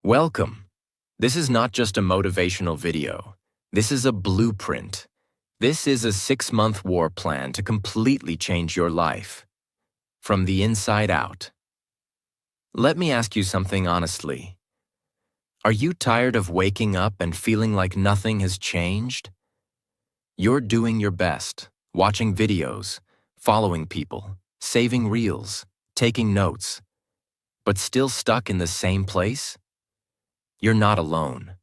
Welcome. This is not just a motivational video. This is a blueprint. This is a 6-month war plan to completely change your life. From the inside out. Let me ask you something honestly. Are you tired of waking up and feeling like nothing has changed? You're doing your best, watching videos, following people, saving reels, taking notes, but still stuck in the same place? You're not alone.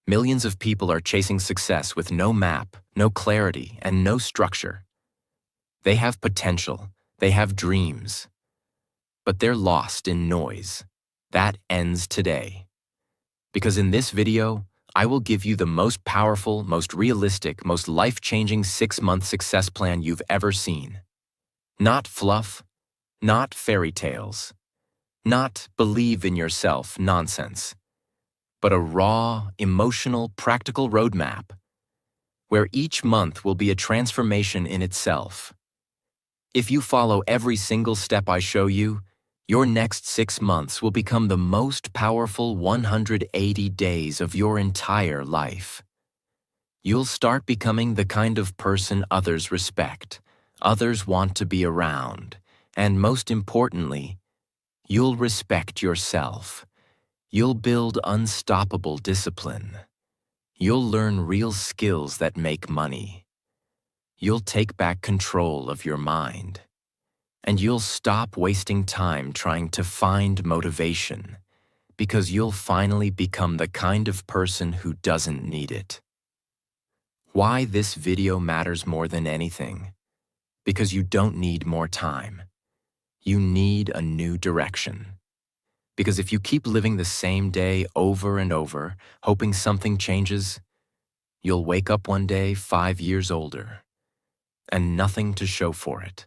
Millions of people are chasing success with no map, no clarity, and no structure. They have potential, they have dreams, but they're lost in noise. That ends today. Because in this video, I will give you the most powerful, most realistic, most life-changing 6-month success plan you've ever seen. Not fluff, not fairy tales, not believe in yourself nonsense, but a raw, emotional, practical roadmap where each month will be a transformation in itself. If you follow every single step I show you, your next 6 months will become the most powerful 180 days of your entire life. You'll start becoming the kind of person others respect, others want to be around, and most importantly, you'll respect yourself. You'll build unstoppable discipline. You'll learn real skills that make money. You'll take back control of your mind. And you'll stop wasting time trying to find motivation, because you'll finally become the kind of person who doesn't need it. Why this video matters more than anything? Because you don't need more time. You need a new direction. Because if you keep living the same day over and over, hoping something changes, you'll wake up one day 5 years older, and nothing to show for it.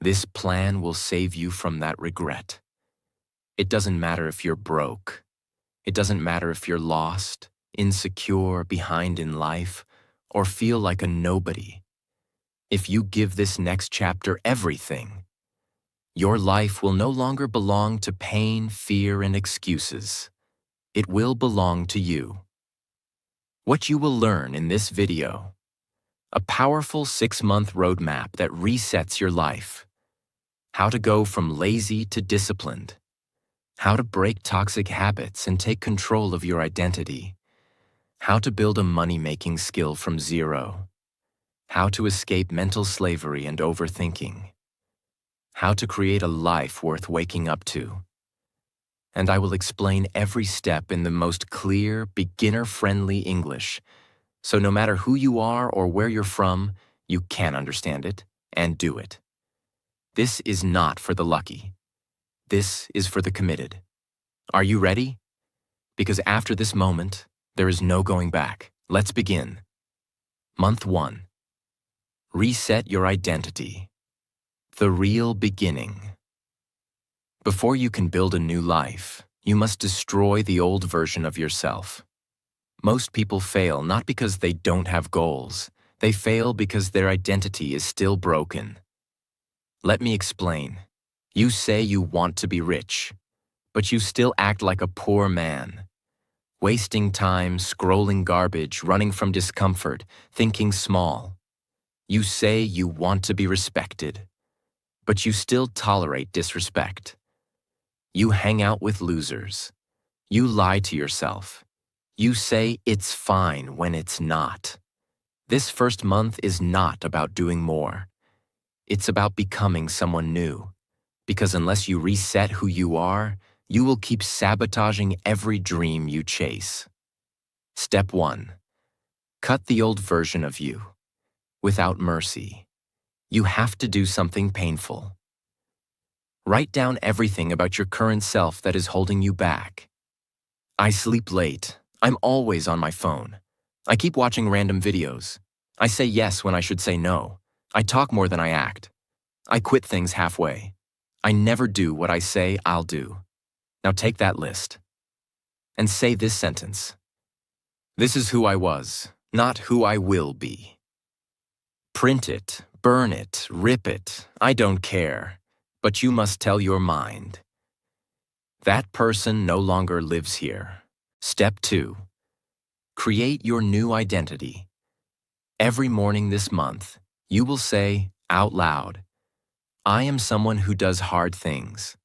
This plan will save you from that regret. It doesn't matter if you're broke. It doesn't matter if you're lost, insecure, behind in life, or feel like a nobody. If you give this next chapter everything, your life will no longer belong to pain, fear, and excuses. It will belong to you. What you will learn in this video: a powerful 6-month roadmap that resets your life. How to go from lazy to disciplined. How to break toxic habits and take control of your identity. How to build a money-making skill from zero. How to escape mental slavery and overthinking. How to create a life worth waking up to. And I will explain every step in the most clear, beginner-friendly English, so no matter who you are or where you're from, you can understand it and do it. This is not for the lucky. This is for the committed. Are you ready? Because after this moment, there is no going back. Let's begin. Month 1. Reset your identity. The real beginning. Before you can build a new life, you must destroy the old version of yourself. Most people fail not because they don't have goals. They fail because their identity is still broken. Let me explain. You say you want to be rich, but you still act like a poor man. Wasting time, scrolling garbage, running from discomfort, thinking small. You say you want to be respected, but you still tolerate disrespect. You hang out with losers. You lie to yourself. You say it's fine when it's not. This first month is not about doing more. It's about becoming someone new. Because unless you reset who you are, you will keep sabotaging every dream you chase. Step 1. Cut the old version of you. Without mercy. You have to do something painful. Write down everything about your current self that is holding you back. I sleep late. I'm always on my phone. I keep watching random videos. I say yes when I should say no. I talk more than I act. I quit things halfway. I never do what I say I'll do. Now take that list and say this sentence. This is who I was, not who I will be. Print it, burn it, rip it. I don't care. But you must tell your mind. That person no longer lives here. Step 2. Create your new identity. Every morning this month, you will say out loud, I am someone who does hard things.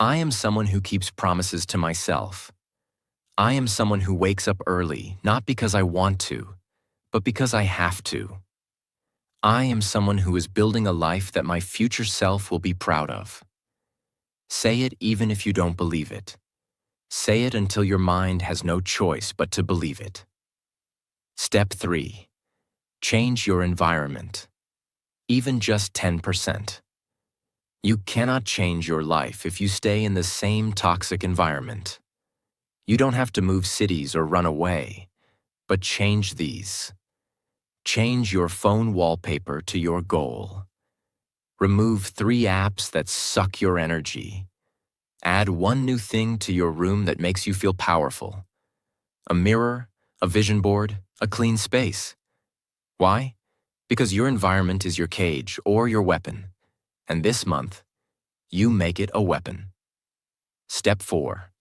I am someone who keeps promises to myself. I am someone who wakes up early, not because I want to, but because I have to. I am someone who is building a life that my future self will be proud of. Say it even if you don't believe it. Say it until your mind has no choice but to believe it. Step 3. Change your environment. Even just 10%. You cannot change your life if you stay in the same toxic environment. You don't have to move cities or run away, but change these. Change your phone wallpaper to your goal. Remove 3 apps that suck your energy. Add 1 new thing to your room that makes you feel powerful. A mirror, a vision board, a clean space. Why? Because your environment is your cage or your weapon. And this month, you make it a weapon. Step 4.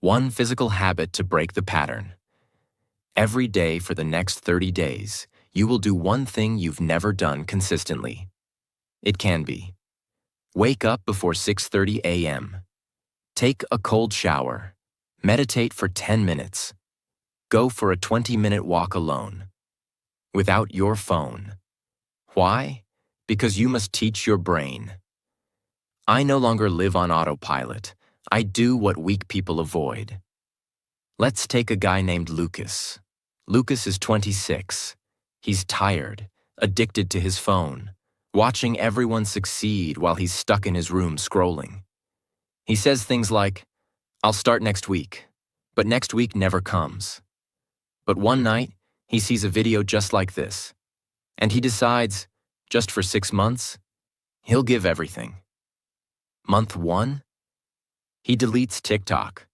1 physical habit to break the pattern. Every day for the next 30 days, you will do 1 thing you've never done consistently. It can be: wake up before 6:30 a.m. Take a cold shower. Meditate for 10 minutes. Go for a 20-minute walk alone. Without your phone. Why? Because you must teach your brain. I no longer live on autopilot. I do what weak people avoid. Let's take a guy named Lucas. Lucas is 26. He's tired, addicted to his phone, watching everyone succeed while he's stuck in his room scrolling. He says things like, I'll start next week, but next week never comes. But one night, he sees a video just like this, and he decides, just for 6 months, he'll give everything. Month 1, he deletes TikTok,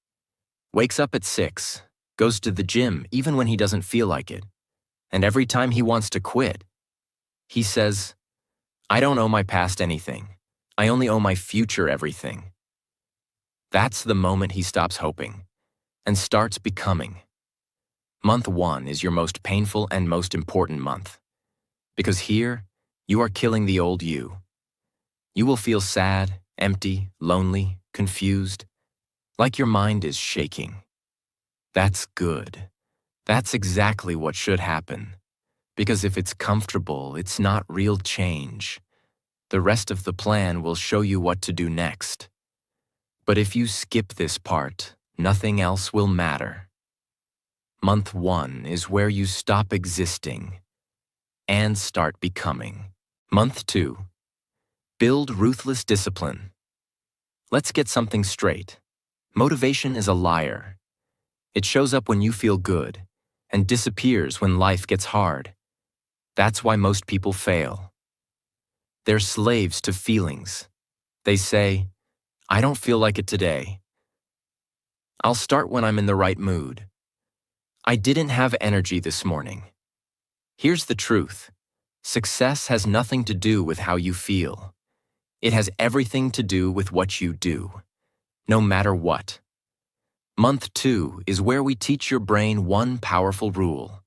wakes up at 6, goes to the gym even when he doesn't feel like it, and every time he wants to quit, he says, I don't owe my past anything. I only owe my future everything. That's the moment he stops hoping and starts becoming. Month 1 is your most painful and most important month, because here, you are killing the old you. You will feel sad, empty, lonely, confused, like your mind is shaking. That's good. That's exactly what should happen, because if it's comfortable, it's not real change. The rest of the plan will show you what to do next. But if you skip this part, nothing else will matter. Month 1 is where you stop existing and start becoming. Month 2. Build ruthless discipline. Let's get something straight. Motivation is a liar. It shows up when you feel good and disappears when life gets hard. That's why most people fail. They're slaves to feelings. They say, I don't feel like it today. I'll start when I'm in the right mood. I didn't have energy this morning. Here's the truth. Success has nothing to do with how you feel. It has everything to do with what you do, no matter what. Month 2 is where we teach your brain one powerful rule.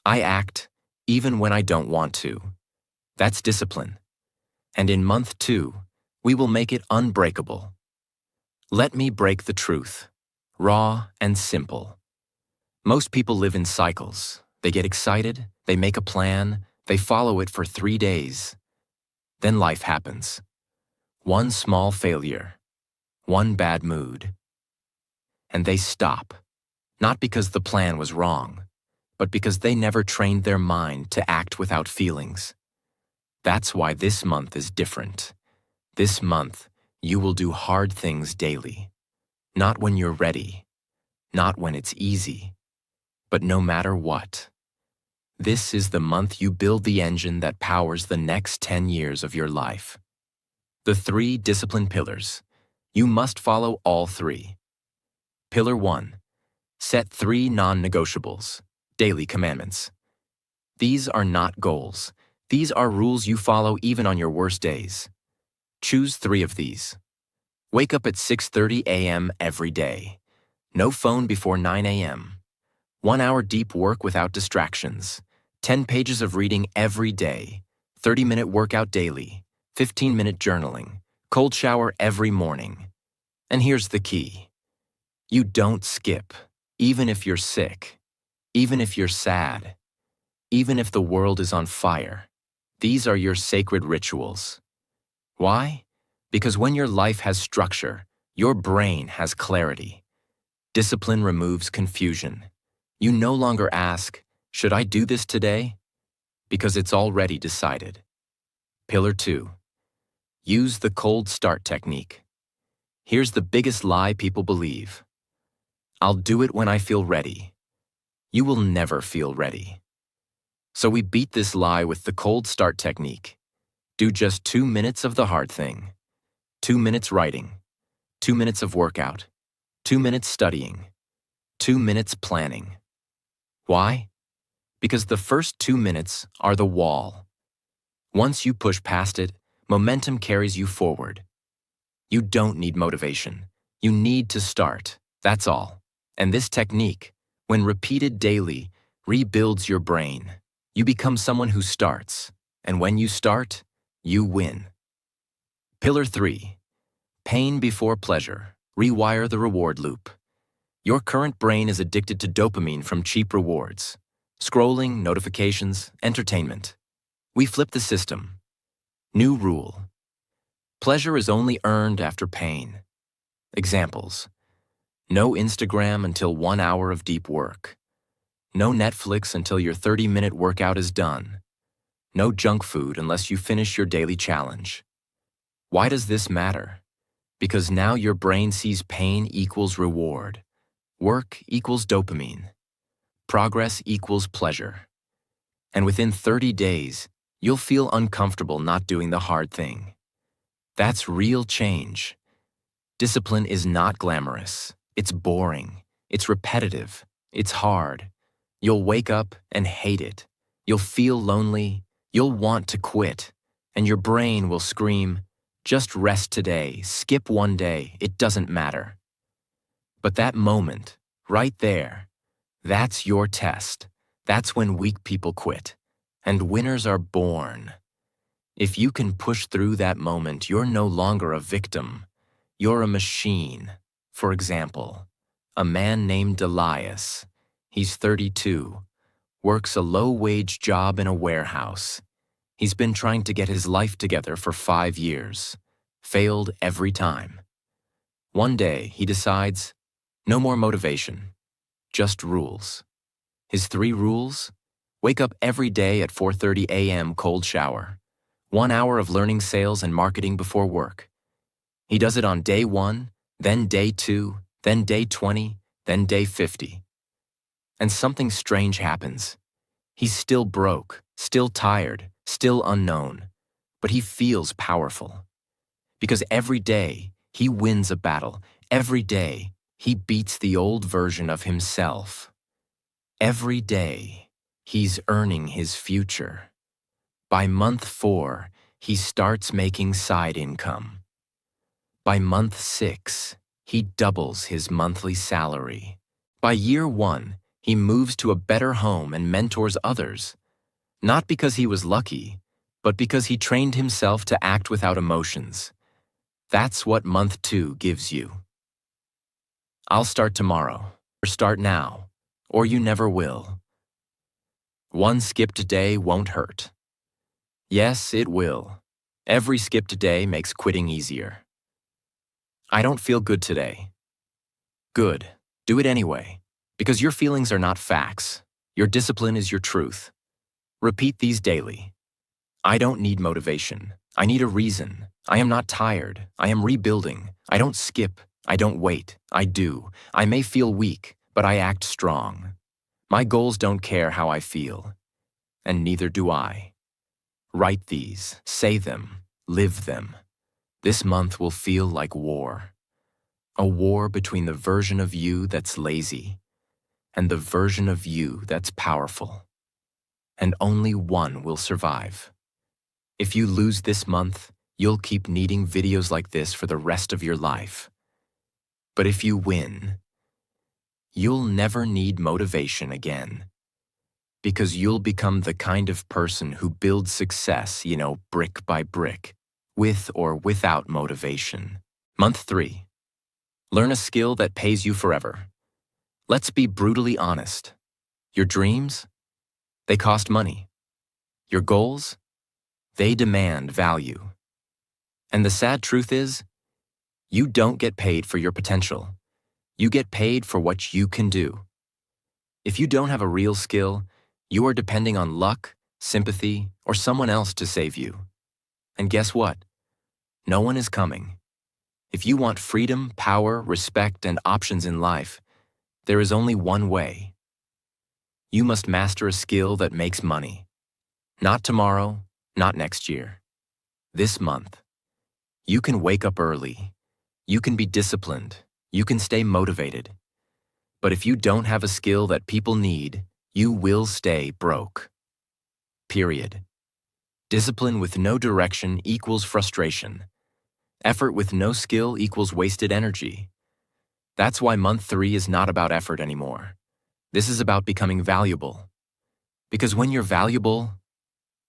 I act even when I don't want to. That's discipline. And in month 2, we will make it unbreakable. Let me break the truth, raw and simple. Most people live in cycles. They get excited, they make a plan, they follow it for 3 days. Then life happens. One small failure, one bad mood. And they stop, not because the plan was wrong, but because they never trained their mind to act without feelings. That's why this month is different. This month, you will do hard things daily. Not when you're ready, not when it's easy, but no matter what. This is the month you build the engine that powers the next 10 years of your life. The 3 discipline pillars. You must follow all 3. Pillar 1. Set 3 non-negotiables, daily commandments. These are not goals. These are rules you follow even on your worst days. Choose 3 of these. Wake up at 6:30 a.m. every day. No phone before 9 a.m. 1 hour deep work without distractions. 10 pages of reading every day. 30-minute workout daily. 15-minute journaling. Cold shower every morning. And here's the key. You don't skip, even if you're sick, even if you're sad, even if the world is on fire. These are your sacred rituals. Why? Because when your life has structure, your brain has clarity. Discipline removes confusion. You no longer ask, should I do this today? Because it's already decided. Pillar 2. Use the cold start technique. Here's the biggest lie people believe. I'll do it when I feel ready. You will never feel ready. So we beat this lie with the cold start technique. Do just 2 minutes of the hard thing. 2 minutes writing. 2 minutes of workout. 2 minutes studying. 2 minutes planning. Why? Because the first 2 minutes are the wall. Once you push past it, momentum carries you forward. You don't need motivation. You need to start. That's all. And this technique, when repeated daily, rebuilds your brain. You become someone who starts. And when you start, you win. Pillar 3. Pain before pleasure. Rewire the reward loop. Your current brain is addicted to dopamine from cheap rewards. Scrolling, notifications, entertainment. We flip the system. New rule. Pleasure is only earned after pain. Examples. No Instagram until 1 hour of deep work. No Netflix until your 30-minute workout is done. No junk food unless you finish your daily challenge. Why does this matter? Because now your brain sees pain equals reward. Work equals dopamine. Progress equals pleasure. And within 30 days, you'll feel uncomfortable not doing the hard thing. That's real change. Discipline is not glamorous. It's boring. It's repetitive. It's hard. You'll wake up and hate it. You'll feel lonely. You'll want to quit. And your brain will scream, just rest today, skip one day, it doesn't matter. But that moment, right there, that's your test. That's when weak people quit. And winners are born. If you can push through that moment, you're no longer a victim. You're a machine. For example, a man named Elias. He's 32, works a low-wage job in a warehouse. He's been trying to get his life together for 5 years. Failed every time. One day, he decides, no more motivation, just rules. His 3 rules? Wake up every day at 4:30 a.m. cold shower. 1 hour of learning sales and marketing before work. He does it on day 1, then day 2, then day 20, then day 50. And something strange happens. He's still broke, still tired, still unknown, but he feels powerful. Because every day, he wins a battle. Every day, he beats the old version of himself. Every day, he's earning his future. By month 4, he starts making side income. By month 6, he doubles his monthly salary. By year 1, he moves to a better home and mentors others. Not because he was lucky, but because he trained himself to act without emotions. That's what month 2 gives you. I'll start tomorrow, or start now, or you never will. One skipped day won't hurt. Yes, it will. Every skipped day makes quitting easier. I don't feel good today. Good. Do it anyway, because your feelings are not facts. Your discipline is your truth. Repeat these daily. I don't need motivation. I need a reason. I am not tired. I am rebuilding. I don't skip. I don't wait. I do. I may feel weak, but I act strong. My goals don't care how I feel, and neither do I. Write these, say them, live them. This month will feel like war. A war between the version of you that's lazy and the version of you that's powerful. And only one will survive. If you lose this month, You'll keep needing videos like this for the rest of your life. But if you win, you'll never need motivation again. Because you'll become the kind of person who builds success, brick by brick, with or without motivation. Month 3. Learn a skill that pays you forever. Let's be brutally honest. Your dreams? They cost money. Your goals? They demand value. And the sad truth is, you don't get paid for your potential. You get paid for what you can do. If you don't have a real skill, you are depending on luck, sympathy, or someone else to save you. And guess what? No one is coming. If you want freedom, power, respect, and options in life, there is only one way. You must master a skill that makes money. Not tomorrow, not next year. This month. You can wake up early. You can be disciplined. You can stay motivated. But if you don't have a skill that people need, you will stay broke. Period. Discipline with no direction equals frustration. Effort with no skill equals wasted energy. That's why month 3 is not about effort anymore. This is about becoming valuable. Because when you're valuable,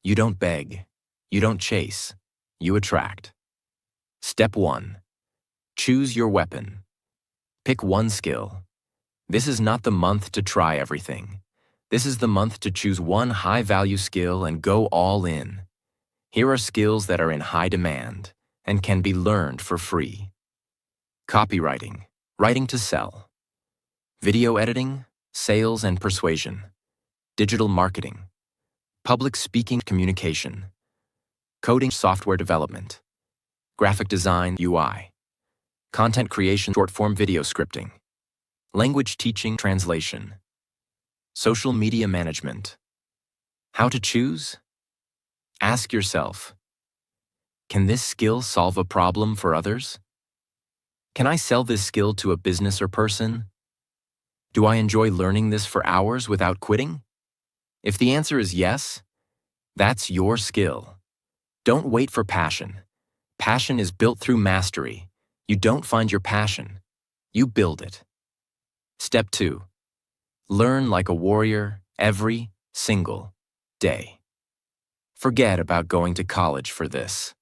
you don't beg, you don't chase, you attract. Step 1. Choose your weapon. Pick one skill. This is not the month to try everything. This is the month to choose one high-value skill and go all in. Here are skills that are in high demand and can be learned for free. Copywriting, writing to sell. Video editing, sales and persuasion. Digital marketing. Public speaking, communication. Coding, software development. Graphic design, UI. Content creation, short-form video scripting. Language teaching, translation. Social media management. How to choose? Ask yourself, can this skill solve a problem for others? Can I sell this skill to a business or person? Do I enjoy learning this for hours without quitting? If the answer is yes, that's your skill. Don't wait for passion. Passion is built through mastery. You don't find your passion. You build it. Step 2. Learn like a warrior every single day. Forget about going to college for this.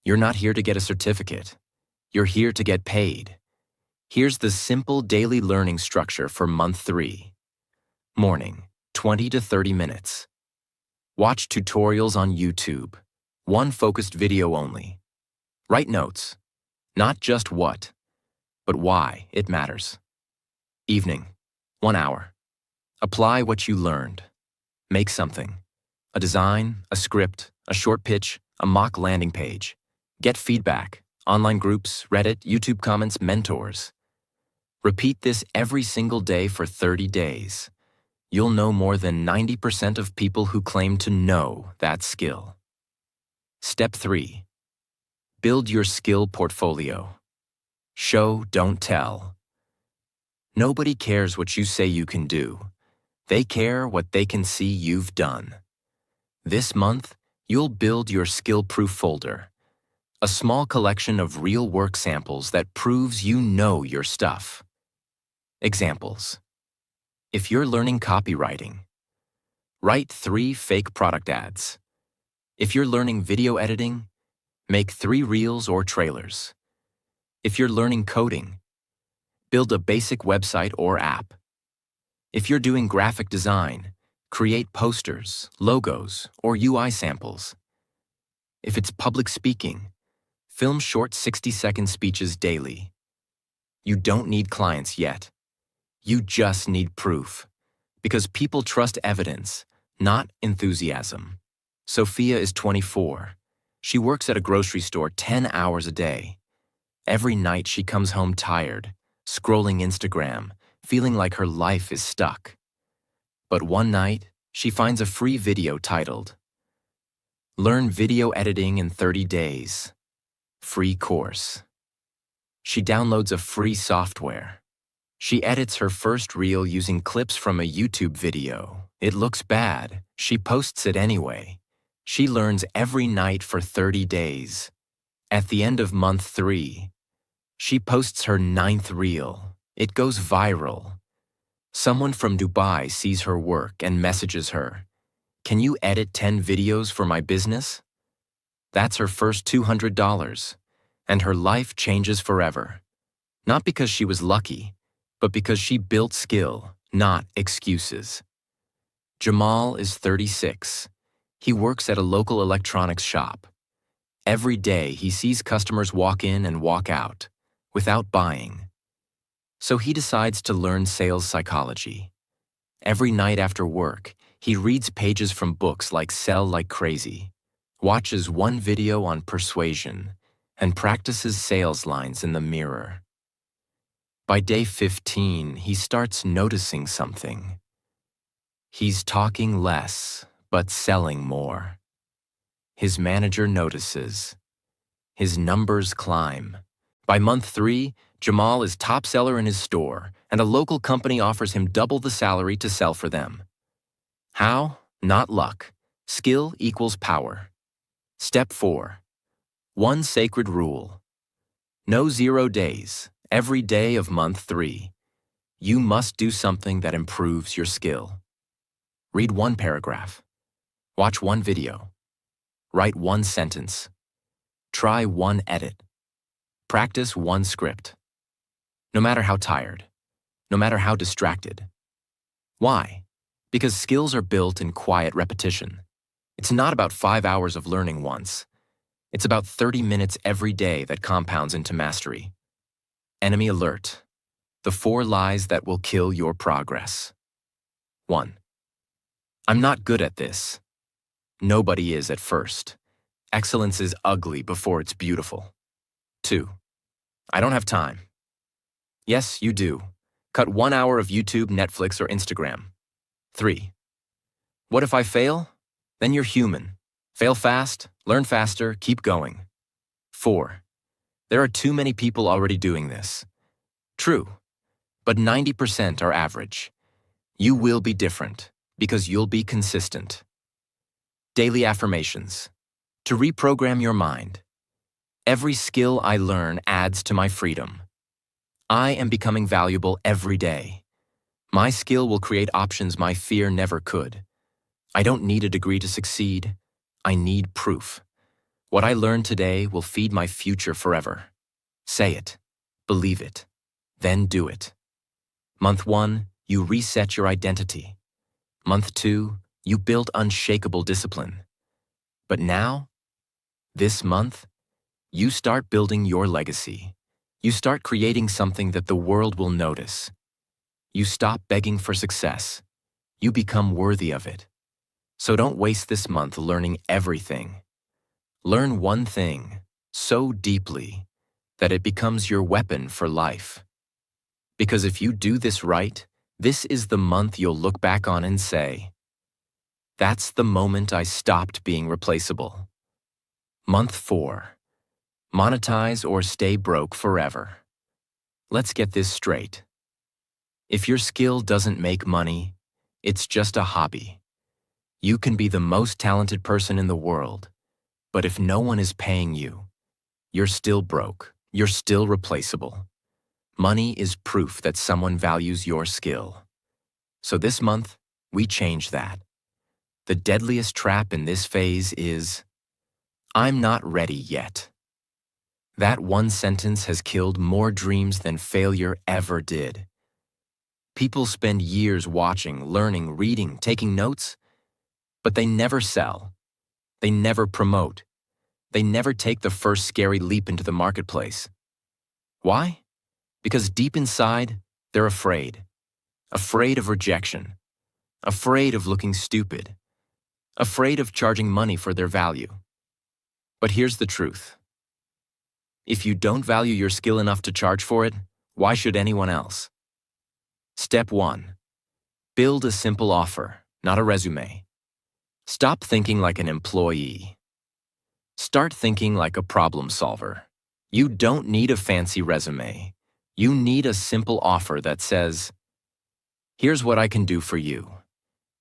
You're not here to get a certificate. You're here to get paid. Here's the simple daily learning structure for month 3. Morning, 20 to 30 minutes. Watch tutorials on YouTube. One focused video only. Write notes. Not just what, but why it matters. Evening, 1 hour. Apply what you learned. Make something. A design, a script, a short pitch, a mock landing page. Get feedback, online groups, Reddit, YouTube comments, mentors. Repeat this every single day for 30 days. You'll know more than 90% of people who claim to know that skill. Step 3. Build your skill portfolio. Show, don't tell. Nobody cares what you say you can do. They care what they can see you've done. This month, you'll build your skill-proof folder. A small collection of real work samples that proves you know your stuff. Examples. If you're learning copywriting, write 3 fake product ads. If you're learning video editing, make 3 reels or trailers. If you're learning coding, build a basic website or app. If you're doing graphic design, create posters, logos, or UI samples. If it's public speaking, film short 60-second speeches daily. You don't need clients yet. You just need proof. Because people trust evidence, not enthusiasm. Sophia is 24. She works at a grocery store 10 hours a day. Every night she comes home tired, scrolling Instagram, feeling like her life is stuck. But one night, she finds a free video titled, Learn Video Editing in 30 Days. Free course. She downloads a free software. She edits her first reel using clips from a YouTube video. It looks bad. She posts it anyway. She learns every night for 30 days. At the end of month 3, she posts her 9th reel. It goes viral. Someone from Dubai sees her work and messages her, "Can you edit 10 videos for my business?" That's her first $200, and her life changes forever. Not because she was lucky, but because she built skill, not excuses. Jamal is 36. He works at a local electronics shop. Every day he sees customers walk in and walk out, without buying. So he decides to learn sales psychology. Every night after work, he reads pages from books like Sell Like Crazy, watches one video on persuasion, and practices sales lines in the mirror. By day 15, he starts noticing something. He's talking less, but selling more. His manager notices. His numbers climb. By month 3, Jamal is top seller in his store, and a local company offers him double the salary to sell for them. How? Not luck. Skill equals power. Step 4. One sacred rule. No 0 days. Every day of month 3. You must do something that improves your skill. Read one paragraph. Watch one video. Write one sentence. Try one edit. Practice one script. No matter how tired. No matter how distracted. Why? Because skills are built in quiet repetition. It's not about 5 hours of learning once. It's about 30 minutes every day that compounds into mastery. Enemy alert. The 4 lies that will kill your progress. 1. I'm not good at this. Nobody is at first. Excellence is ugly before it's beautiful. 2. I don't have time. Yes, you do. Cut 1 hour of YouTube, Netflix, or Instagram. 3. What if I fail? Then you're human. Fail fast, learn faster, keep going. 4. There are too many people already doing this. True, but 90% are average. You will be different because you'll be consistent. Daily affirmations. To reprogram your mind. Every skill I learn adds to my freedom. I am becoming valuable every day. My skill will create options my fear never could. I don't need a degree to succeed. I need proof. What I learn today will feed my future forever. Say it. Believe it. Then do it. Month 1, you reset your identity. Month 2, you build unshakable discipline. But now, this month, you start building your legacy. You start creating something that the world will notice. You stop begging for success. You become worthy of it. So don't waste this month learning everything. Learn one thing so deeply that it becomes your weapon for life. Because if you do this right, this is the month you'll look back on and say, "That's the moment I stopped being replaceable." Month 4. Monetize or stay broke forever. Let's get this straight. If your skill doesn't make money, it's just a hobby. You can be the most talented person in the world, but if no one is paying you, you're still broke. You're still replaceable. Money is proof that someone values your skill. So this month, we change that. The deadliest trap in this phase is, "I'm not ready yet." That one sentence has killed more dreams than failure ever did. People spend years watching, learning, reading, taking notes, but they never sell. They never promote. They never take the first scary leap into the marketplace. Why? Because deep inside, they're afraid. Afraid of rejection. Afraid of looking stupid. Afraid of charging money for their value. But here's the truth. If you don't value your skill enough to charge for it, why should anyone else? Step 1. Build a simple offer, not a resume. Stop thinking like an employee. Start thinking like a problem solver. You don't need a fancy resume. You need a simple offer that says, "Here's what I can do for you.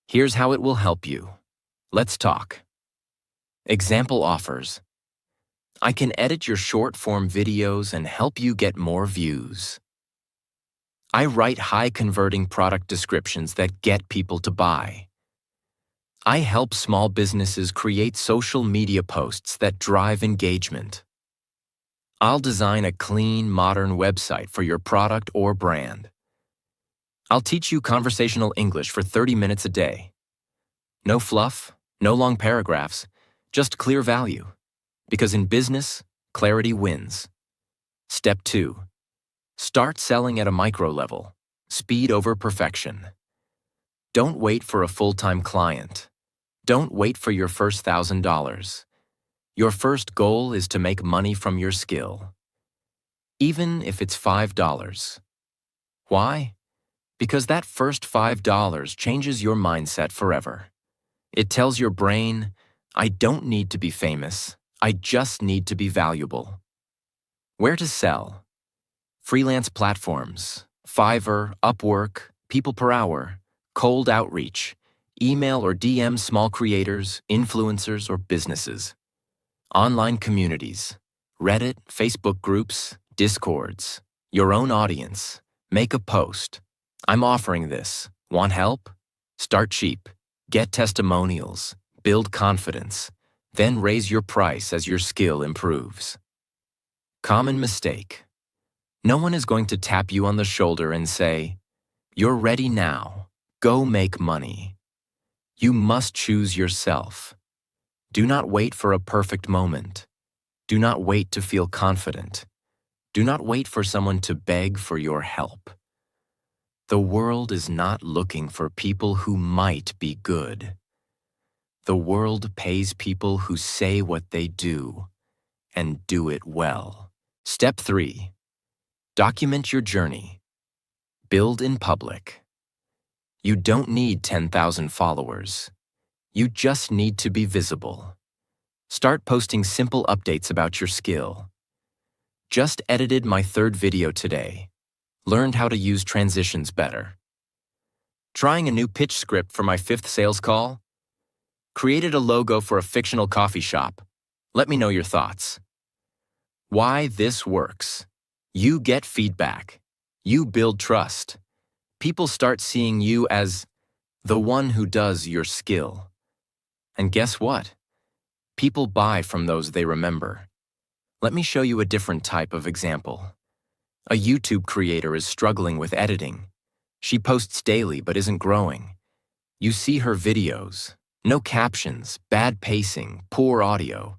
Here's how it will help you. Let's talk." Example offers. I can edit your short-form videos and help you get more views. I write high-converting product descriptions that get people to buy. I help small businesses create social media posts that drive engagement. I'll design a clean, modern website for your product or brand. I'll teach you conversational English for 30 minutes a day. No fluff, no long paragraphs, just clear value. Because in business, clarity wins. Step 2. Start selling at a micro level. Speed over perfection. Don't wait for a full-time client. Don't wait for your first $1,000. Your first goal is to make money from your skill. Even if it's $5. Why? Because that first $5 changes your mindset forever. It tells your brain, I don't need to be famous, I just need to be valuable. Where to sell? Freelance platforms, Fiverr, Upwork, People Per Hour, cold outreach, email or DM small creators, influencers, or businesses. Online communities, Reddit, Facebook groups, Discords, your own audience. Make a post. I'm offering this. Want help? Start cheap. Get testimonials. Build confidence. Then raise your price as your skill improves. Common mistake. No one is going to tap you on the shoulder and say, "You're ready now. Go make money." You must choose yourself. Do not wait for a perfect moment. Do not wait to feel confident. Do not wait for someone to beg for your help. The world is not looking for people who might be good. The world pays people who say what they do and do it well. Step 3. Document your journey. Build in public. You don't need 10,000 followers. You just need to be visible. Start posting simple updates about your skill. Just edited my 3rd video today. Learned how to use transitions better. Trying a new pitch script for my 5th sales call. Created a logo for a fictional coffee shop. Let me know your thoughts. Why this works. You get feedback. You build trust. People start seeing you as the one who does your skill. And guess what? People buy from those they remember. Let me show you a different type of example. A YouTube creator is struggling with editing. She posts daily but isn't growing. You see her videos. No captions, bad pacing, poor audio.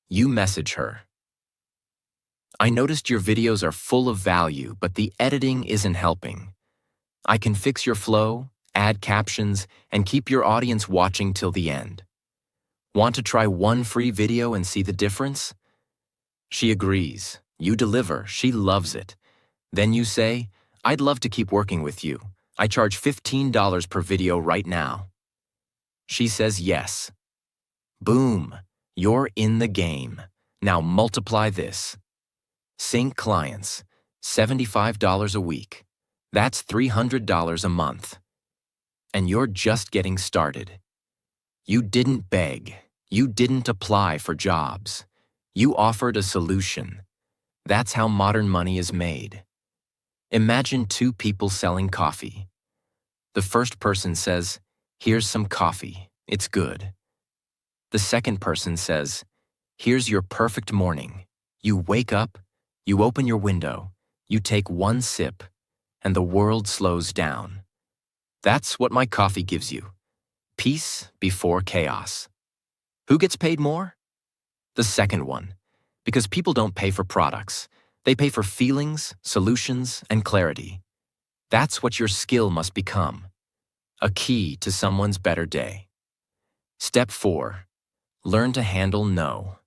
You message her. I noticed your videos are full of value, but the editing isn't helping. I can fix your flow, add captions, and keep your audience watching till the end. Want to try one free video and see the difference? She agrees. You deliver. She loves it. Then you say, I'd love to keep working with you. I charge $15 per video right now. She says yes. Boom. You're in the game. Now multiply this. Sync clients. $75 a week. That's $300 a month. And you're just getting started. You didn't beg. You didn't apply for jobs. You offered a solution. That's how modern money is made. Imagine 2 people selling coffee. The first person says, "Here's some coffee. It's good." The second person says, "Here's your perfect morning. You wake up, you open your window, you take one sip, and the world slows down. That's what my coffee gives you. Peace before chaos." Who gets paid more? The second one. Because people don't pay for products. They pay for feelings, solutions, and clarity. That's what your skill must become. A key to someone's better day. Step 4. Learn to handle no.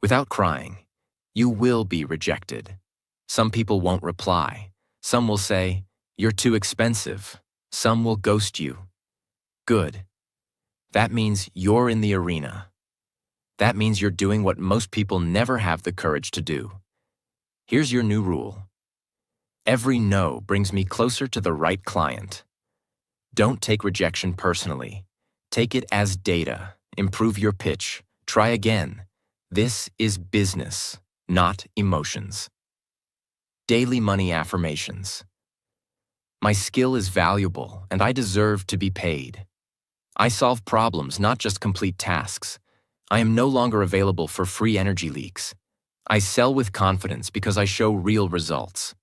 Without crying, you will be rejected. Some people won't reply. Some will say, "You're too expensive." Some will ghost you. Good. That means you're in the arena. That means you're doing what most people never have the courage to do. Here's your new rule. Every no brings me closer to the right client. Don't take rejection personally. Take it as data. Improve your pitch. Try again. This is business, not emotions. Daily money affirmations. My skill is valuable and I deserve to be paid. I solve problems, not just complete tasks. I am no longer available for free energy leaks. I sell with confidence because I show real results.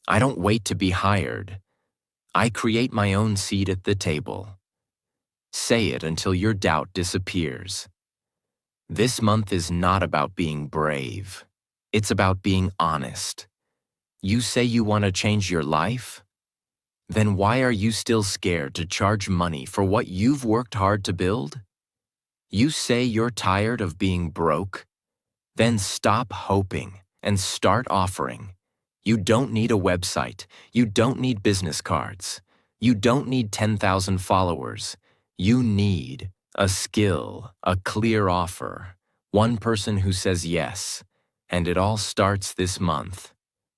I don't wait to be hired. I create my own seat at the table. Say it until your doubt disappears. This month is not about being brave. It's about being honest. You say you want to change your life? Then why are you still scared to charge money for what you've worked hard to build? You say you're tired of being broke? Then stop hoping and start offering. You don't need a website. You don't need business cards. You don't need 10,000 followers. You need a skill, a clear offer, one person who says yes. And it all starts this month.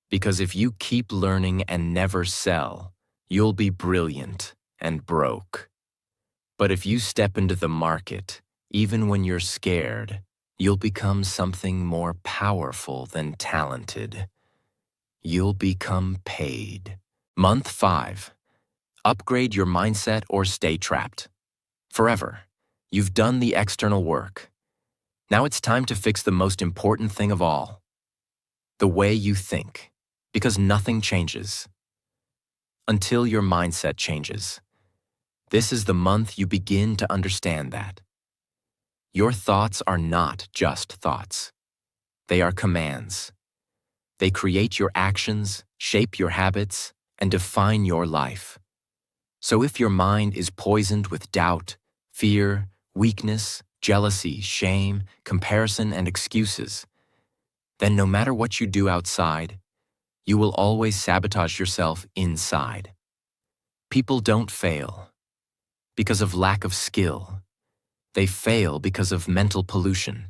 Because if you keep learning and never sell, you'll be brilliant and broke. But if you step into the market, even when you're scared, you'll become something more powerful than talented. You'll become paid. Month 5. Upgrade your mindset or stay trapped. Forever. You've done the external work. Now it's time to fix the most important thing of all. The way you think. Because nothing changes until your mindset changes. This is the month you begin to understand that. Your thoughts are not just thoughts. They are commands. They create your actions, shape your habits, and define your life. So if your mind is poisoned with doubt, fear, weakness, jealousy, shame, comparison, and excuses, then no matter what you do outside, you will always sabotage yourself inside. People don't fail because of lack of skill. They fail because of mental pollution.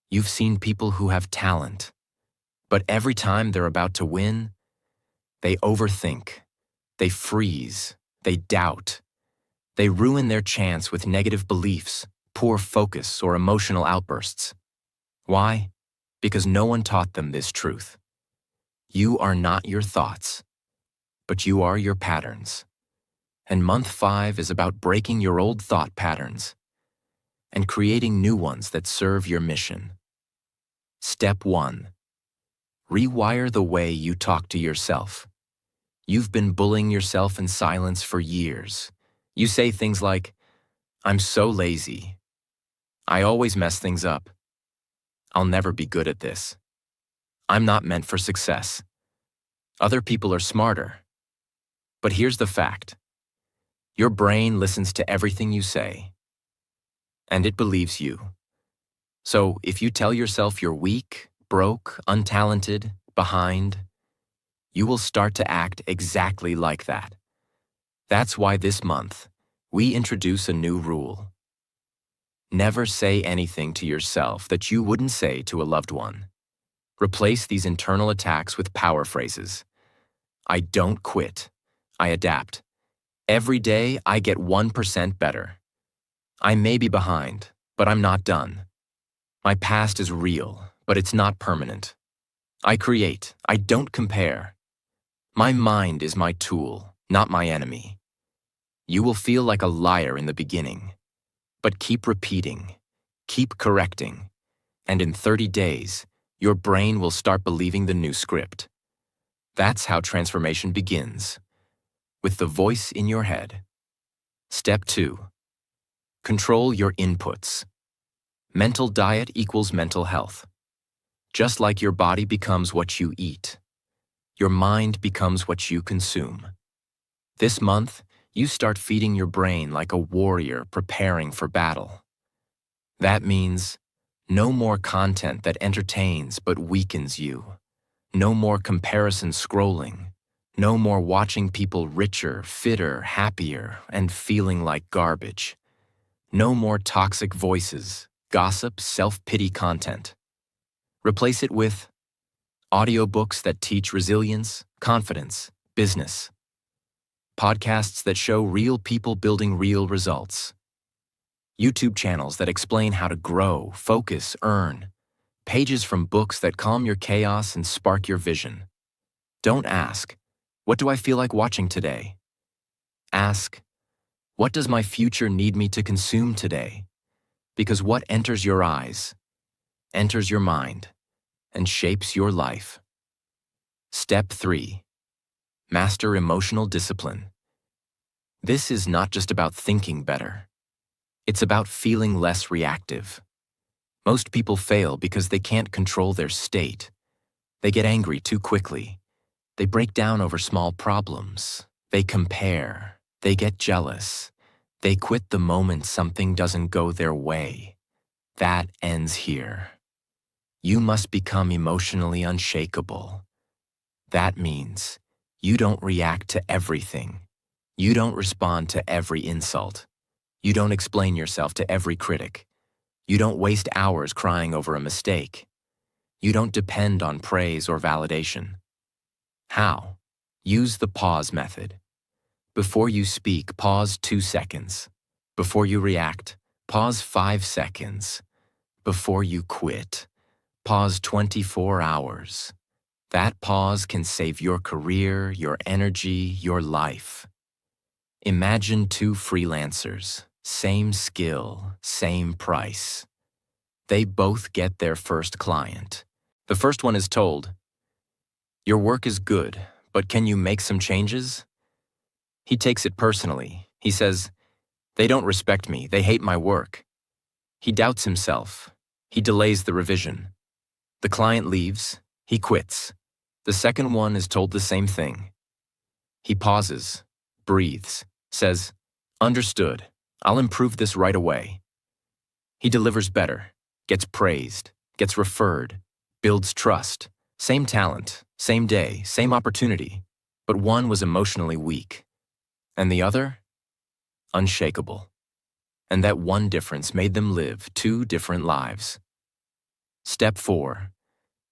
You've seen people who have talent, but every time they're about to win, they overthink, they freeze, they doubt. They ruin their chance with negative beliefs, poor focus, or emotional outbursts. Why? Because no one taught them this truth. You are not your thoughts, but you are your patterns. And month 5 is about breaking your old thought patterns and creating new ones that serve your mission. Step 1. Rewire the way you talk to yourself. You've been bullying yourself in silence for years. You say things like, "I'm so lazy. I always mess things up. I'll never be good at this. I'm not meant for success. Other people are smarter." But here's the fact. Your brain listens to everything you say, and it believes you. So if you tell yourself you're weak, broke, untalented, behind, you will start to act exactly like that. That's why this month, we introduce a new rule. Never say anything to yourself that you wouldn't say to a loved one. Replace these internal attacks with power phrases. I don't quit. I adapt. Every day, I get 1% better. I may be behind, but I'm not done. My past is real, but it's not permanent. I create. I don't compare. My mind is my tool, not my enemy. You will feel like a liar in the beginning, but keep repeating, keep correcting, and in 30 days, your brain will start believing the new script. That's how transformation begins, with the voice in your head. Step 2. Control your inputs. Mental diet equals mental health. Just like your body becomes what you eat, your mind becomes what you consume. This month, you start feeding your brain like a warrior preparing for battle. That means no more content that entertains but weakens you. No more comparison scrolling. No more watching people richer, fitter, happier, and feeling like garbage. No more toxic voices, gossip, self-pity content. Replace it with audiobooks that teach resilience, confidence, business. Podcasts that show real people building real results. YouTube channels that explain how to grow, focus, earn. Pages from books that calm your chaos and spark your vision. Don't ask, "What do I feel like watching today?" Ask, "What does my future need me to consume today?" Because what enters your eyes, enters your mind, and shapes your life. Step 3. Master emotional discipline. This is not just about thinking better. It's about feeling less reactive. Most people fail because they can't control their state. They get angry too quickly. They break down over small problems. They compare. They get jealous. They quit the moment something doesn't go their way. That ends here. You must become emotionally unshakable. That means you don't react to everything. You don't respond to every insult. You don't explain yourself to every critic. You don't waste hours crying over a mistake. You don't depend on praise or validation. How? Use the pause method. Before you speak, pause 2 seconds. Before you react, pause 5 seconds. Before you quit, pause 24 hours. That pause can save your career, your energy, your life. Imagine 2 freelancers, same skill, same price. They both get their first client. The first one is told, "Your work is good, but can you make some changes?" He takes it personally. He says, "They don't respect me, they hate my work." He doubts himself. He delays the revision. The client leaves. He quits. The second one is told the same thing. He pauses, breathes, says, "Understood. I'll improve this right away." He delivers better, gets praised, gets referred, builds trust. Same talent, same day, same opportunity, but one was emotionally weak, and the other, unshakable. And that one difference made them live 2 different lives. Step 4.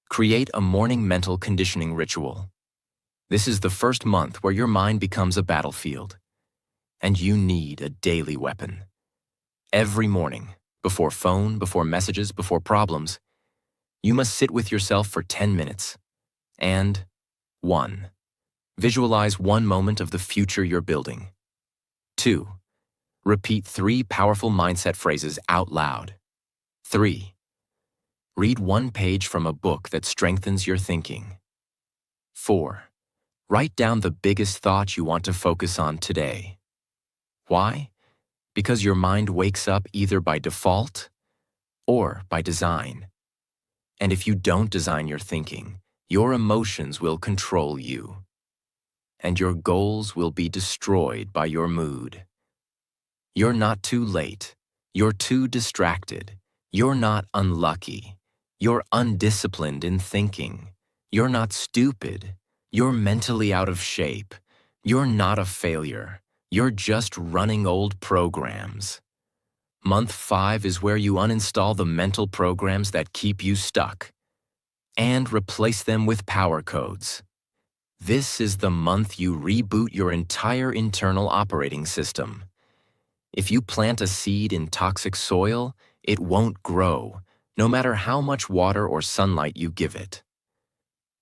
Create a morning mental conditioning ritual. This is the first month where your mind becomes a battlefield, and you need a daily weapon. Every morning, before phone, before messages, before problems, you must sit with yourself for 10 minutes. And 1. Visualize one moment of the future you're building. 2. Repeat 3 powerful mindset phrases out loud. 3. Read 1 page from a book that strengthens your thinking. 4. Write down the biggest thought you want to focus on today. Why? Because your mind wakes up either by default or by design. And if you don't design your thinking, your emotions will control you, and your goals will be destroyed by your mood. You're not too late. You're too distracted. You're not unlucky. You're undisciplined in thinking. You're not stupid. You're mentally out of shape. You're not a failure. You're just running old programs. Month 5 is where you uninstall the mental programs that keep you stuck and replace them with power codes. This is the month you reboot your entire internal operating system. If you plant a seed in toxic soil, it won't grow, no matter how much water or sunlight you give it.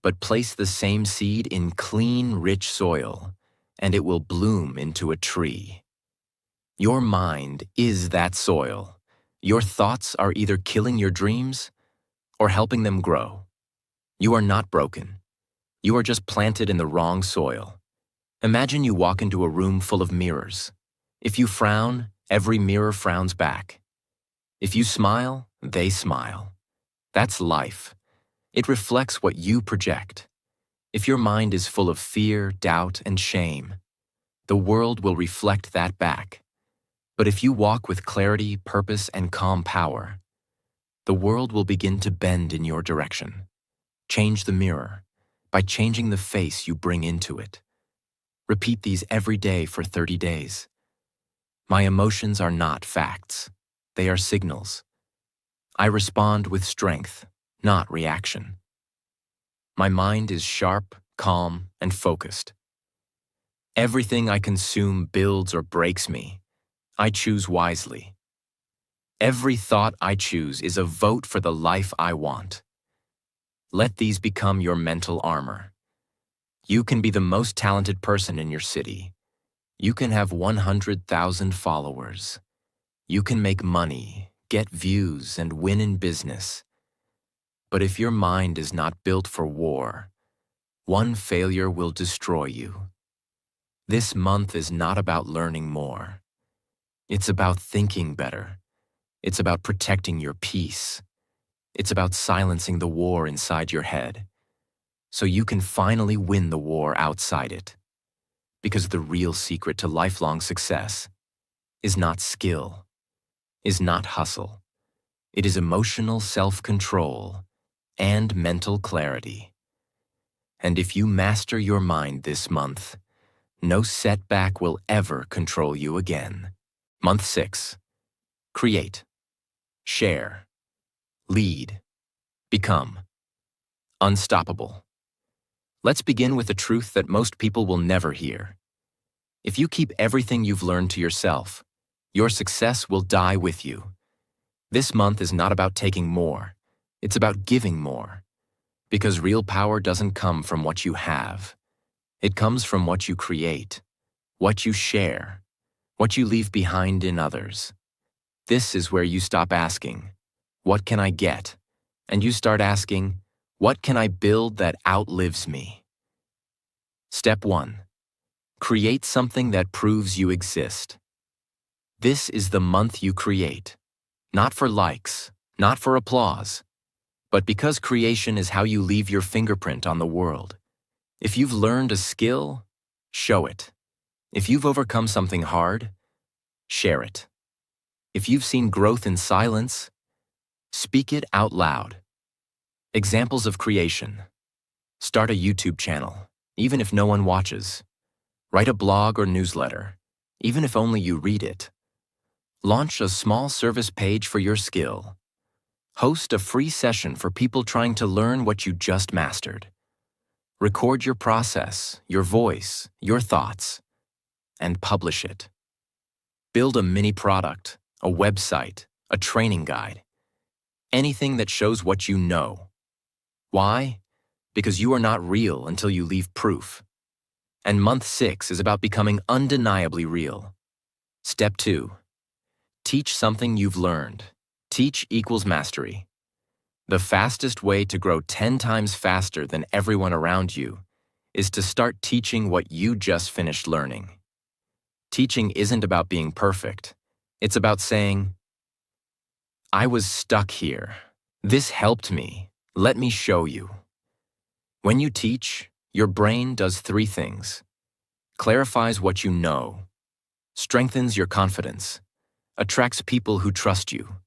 But place the same seed in clean, rich soil, and it will bloom into a tree. Your mind is that soil. Your thoughts are either killing your dreams or helping them grow. You are not broken. You are just planted in the wrong soil. Imagine you walk into a room full of mirrors. If you frown, every mirror frowns back. If you smile, they smile. That's life. It reflects what you project. If your mind is full of fear, doubt, and shame, the world will reflect that back. But if you walk with clarity, purpose, and calm power, the world will begin to bend in your direction. Change the mirror by changing the face you bring into it. Repeat these every day for 30 days. My emotions are not facts. They are signals. I respond with strength, not reaction. My mind is sharp, calm, and focused. Everything I consume builds or breaks me. I choose wisely. Every thought I choose is a vote for the life I want. Let these become your mental armor. You can be the most talented person in your city. You can have 100,000 followers. You can make money, get views, and win in business. But if your mind is not built for war, one failure will destroy you. This month is not about learning more. It's about thinking better. It's about protecting your peace. It's about silencing the war inside your head, so you can finally win the war outside it. Because the real secret to lifelong success is not skill, is not hustle. It is emotional self-control and mental clarity. And if you master your mind this month, no setback will ever control you again. Month 6. Create, share, lead, become unstoppable. Let's begin with a truth that most people will never hear. If you keep everything you've learned to yourself, your success will die with you. This month is not about taking more. It's about giving more. Because real power doesn't come from what you have. It comes from what you create, what you share, what you leave behind in others. This is where you stop asking, "What can I get?" and you start asking, "What can I build that outlives me?" Step 1. Create something that proves you exist. This is the month you create. Not for likes, not for applause, but because creation is how you leave your fingerprint on the world. If you've learned a skill, show it. If you've overcome something hard, share it. If you've seen growth in silence, speak it out loud. Examples of creation. Start a YouTube channel, even if no one watches. Write a blog or newsletter, even if only you read it. Launch a small service page for your skill. Host a free session for people trying to learn what you just mastered. Record your process, your voice, your thoughts, and publish it. Build a mini product, a website, a training guide. Anything that shows what you know. Why? Because you are not real until you leave proof. And month 6 is about becoming undeniably real. Step 2. Teach something you've learned. Teach equals mastery. The fastest way to grow 10 times faster than everyone around you is to start teaching what you just finished learning. Teaching isn't about being perfect. It's about saying, "I was stuck here. This helped me. Let me show you." When you teach, your brain does 3 things. Clarifies what you know, strengthens your confidence, attracts people who trust you,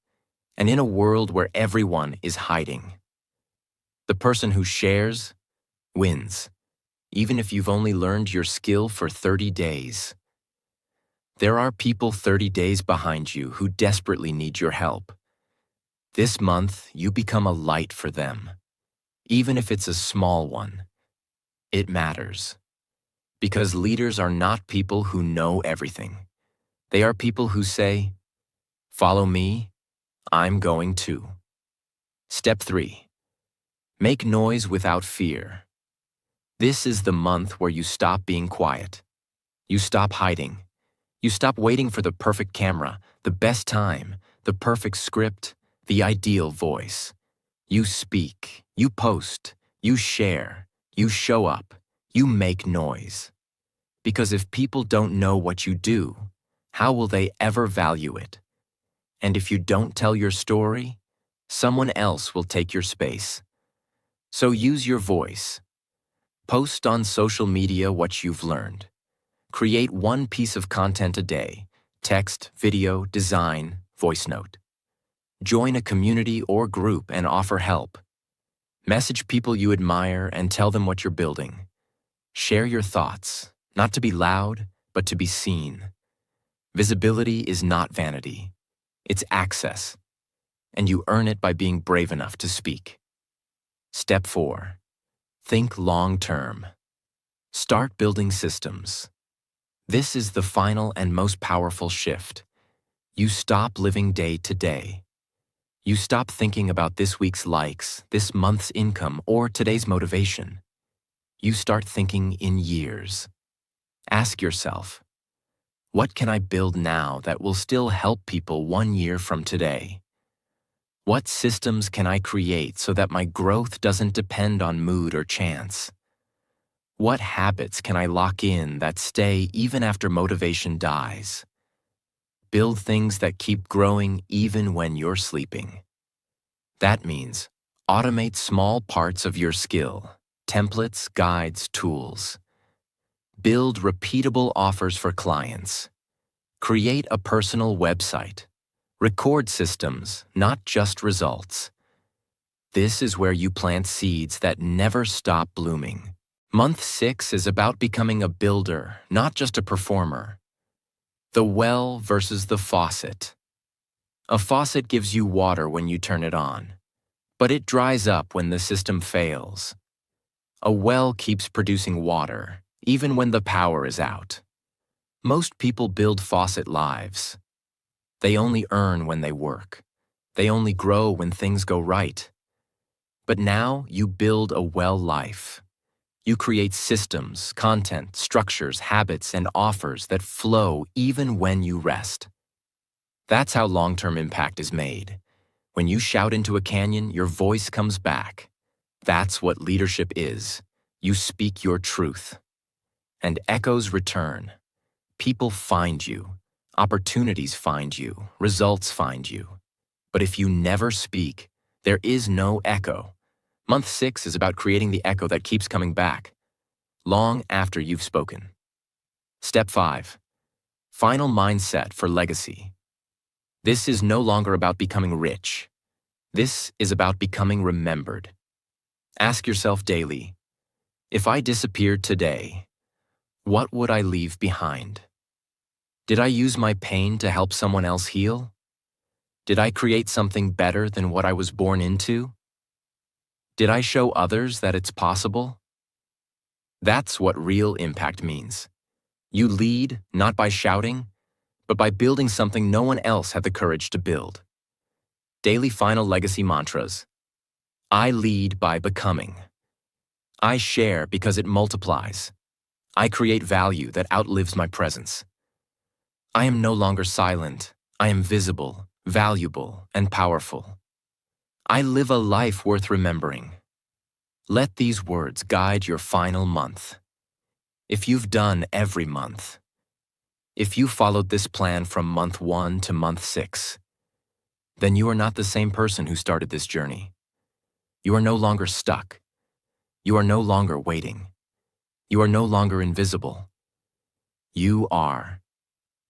and in a world where everyone is hiding. The person who shares wins, even if you've only learned your skill for 30 days. There are people 30 days behind you who desperately need your help. This month, you become a light for them. Even if it's a small one, it matters. Because leaders are not people who know everything. They are people who say, "Follow me, I'm going to." Step 3. Make noise without fear. This is the month where you stop being quiet. You stop hiding. You stop waiting for the perfect camera, the best time, the perfect script, the ideal voice. You speak, you post, you share, you show up, you make noise. Because if people don't know what you do, how will they ever value it? And if you don't tell your story, someone else will take your space. So use your voice. Post on social media what you've learned. Create one piece of content a day: text, video, design, voice note. Join a community or group and offer help. Message people you admire and tell them what you're building. Share your thoughts, not to be loud, but to be seen. Visibility is not vanity. It's access, and you earn it by being brave enough to speak. Step 4. Think long-term. Start building systems. This is the final and most powerful shift. You stop living day to day. You stop thinking about this week's likes, this month's income, or today's motivation. You start thinking in years. Ask yourself, what can I build now that will still help people 1 year from today? What systems can I create so that my growth doesn't depend on mood or chance? What habits can I lock in that stay even after motivation dies? Build things that keep growing even when you're sleeping. That means automate small parts of your skill, templates, guides, tools. Build repeatable offers for clients. Create a personal website. Record systems, not just results. This is where you plant seeds that never stop blooming. Month 6 is about becoming a builder, not just a performer. The well versus the faucet. A faucet gives you water when you turn it on, but it dries up when the system fails. A well keeps producing water, even when the power is out. Most people build faucet lives. They only earn when they work. They only grow when things go right. But now you build a well life. You create systems, content, structures, habits, and offers that flow even when you rest. That's how long-term impact is made. When you shout into a canyon, your voice comes back. That's what leadership is. You speak your truth. And echoes return. People find you. Opportunities find you. Results find you. But if you never speak, there is no echo. Month 6 is about creating the echo that keeps coming back, long after you've spoken. Step 5. Final mindset for legacy. This is no longer about becoming rich. This is about becoming remembered. Ask yourself daily, if I disappeared today, what would I leave behind? Did I use my pain to help someone else heal? Did I create something better than what I was born into? Did I show others that it's possible? That's what real impact means. You lead not by shouting, but by building something no one else had the courage to build. Daily final legacy mantras. I lead by becoming. I share because it multiplies. I create value that outlives my presence. I am no longer silent. I am visible, valuable, and powerful. I live a life worth remembering. Let these words guide your final month. If you've done every month, if you followed this plan from month 1 to month 6, then you are not the same person who started this journey. You are no longer stuck. You are no longer waiting. You are no longer invisible. You are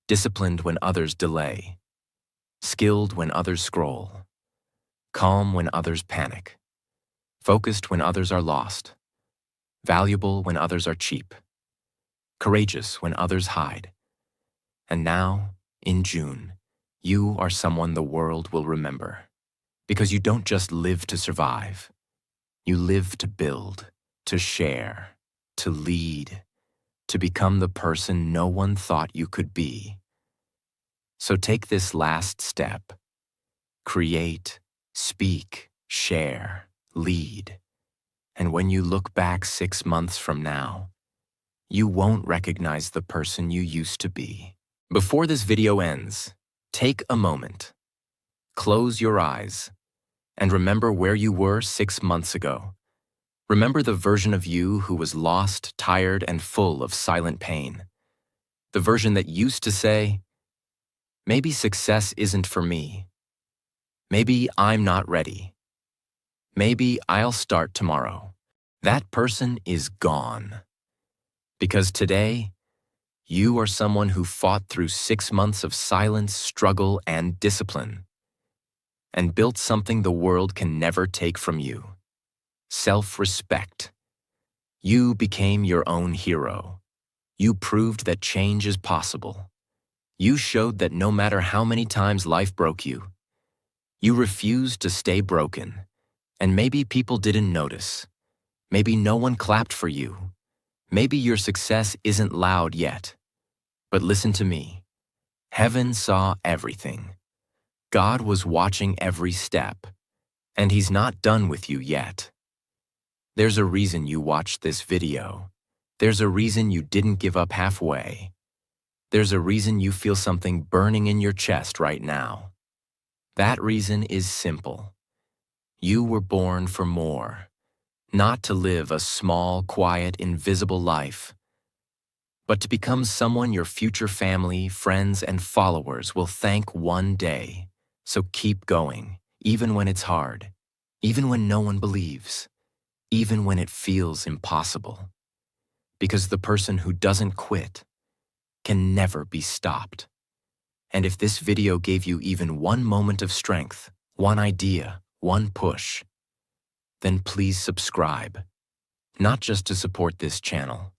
disciplined when others delay, skilled when others scroll, calm when others panic, focused when others are lost, valuable when others are cheap, courageous when others hide. And now, in June, you are someone the world will remember. Because you don't just live to survive. You live to build, to share, to lead, to become the person no one thought you could be. So take this last step. Create, speak, share, lead. And when you look back 6 months from now, you won't recognize the person you used to be. Before this video ends, take a moment. Close your eyes and remember where you were 6 months ago. Remember the version of you who was lost, tired, and full of silent pain. The version that used to say, maybe success isn't for me. Maybe I'm not ready. Maybe I'll start tomorrow. That person is gone. Because today, you are someone who fought through 6 months of silence, struggle, and discipline, and built something the world can never take from you. Self-respect. You became your own hero. You proved that change is possible. You showed that no matter how many times life broke you, you refused to stay broken. And maybe people didn't notice. Maybe no one clapped for you. Maybe your success isn't loud yet. But listen to me. Heaven saw everything. God was watching every step, and He's not done with you yet. There's a reason you watched this video. There's a reason you didn't give up halfway. There's a reason you feel something burning in your chest right now. That reason is simple. You were born for more, not to live a small, quiet, invisible life, but to become someone your future family, friends, and followers will thank one day. So keep going, even when it's hard, even when no one believes, even when it feels impossible. Because the person who doesn't quit can never be stopped. And if this video gave you even one moment of strength, one idea, one push, then please subscribe, not just to support this channel,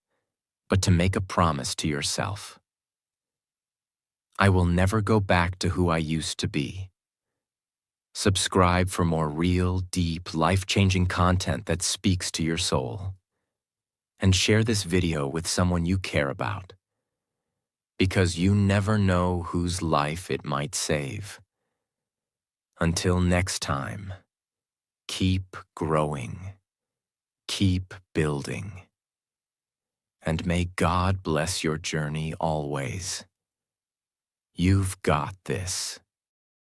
but to make a promise to yourself. I will never go back to who I used to be. Subscribe for more real, deep, life-changing content that speaks to your soul. And share this video with someone you care about, because you never know whose life it might save. Until next time, keep growing, keep building, and may God bless your journey always. You've got this.